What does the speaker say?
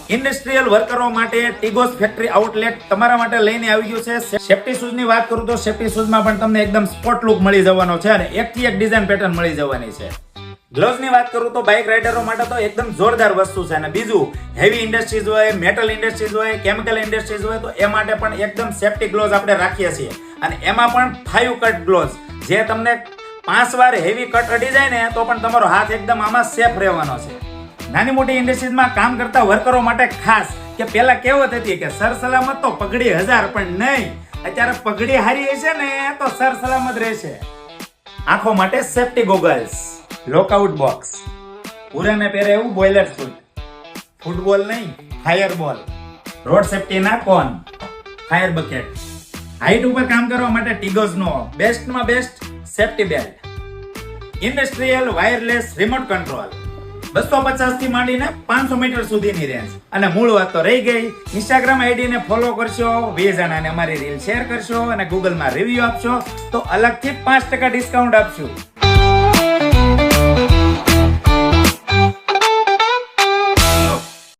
Industrial વર્કરો માટે ટીગોસ factory outlet તમારા માટે લઈને આવી ગયું છે. સેફ્ટી શૂઝ ની વાત કરું તો સેફ્ટી શૂઝમાં પણ તમને એકદમ સ્પોર્ટ લુક મળી જવાનો છે અને એકથી એક ડિઝાઇન પેટર્ન મળી જવાની છે. ગ્લોવ્સ ની વાત કરું તો બાઇક રાઇડરો માટે તો એકદમ જોરદાર વસ્તુ છે અને બીજું હેવી ઇન્ડસ્ટ્રીઝ હોય, મેટલ ઇન્ડસ્ટ્રીઝ હોય, કેમિકલ ઇન્ડસ્ટ્રીઝ હોય તો એ માટે પણ એકદમ સેફ્ટી ગ્લોવ્સ આપણે રાખીએ છીએ અને એમાં પણ 5 કટ ગ્લોવ્સ જે તમને 5 વાર હેવી કટ અડી જાય ને તો પણ તમારો હાથ એકદમ આમાં સેફ રહેવાનો છે. નાની મોટી ઇન્ડસ્ટ્રીઝમાં કામ કરતા વર્કરો માટે ખાસ કે પહેલા કહેવત હતી કે સર સલામત તો પગડી 1000 પણ નહીં, અત્યારે પગડી હારી હશે ને તો સર સલામત રહેશે. આંખો માટે સેફ્ટી ગોગલ્સ, લોકઆઉટ બોક્સ, પૂરાને પહેરે એવું બોઇલર સૂટ, ફૂટબોલ નહીં ફાયર બોલ, રોડ સેફ્ટી ના કોન, ફાયર બકેટ, હાઈટ ઉપર કામ કરવા માટે ટીગોસ નો બેસ્ટમાં best safety belt, industrial wireless remote control, 250 થી માંડીને 500 મીટર સુધીની રેન્જ. અને મૂળ વાત તો રહી ગઈ, ઇન્સ્ટાગ્રામ આઈડી ને ફોલો કરશો, 2 જણાને અમારી રીલ શેર કરશો અને ગૂગલમાં રિવ્યુ આપશો તો અલગથી 5% ડિસ્કાઉન્ટ આપશું.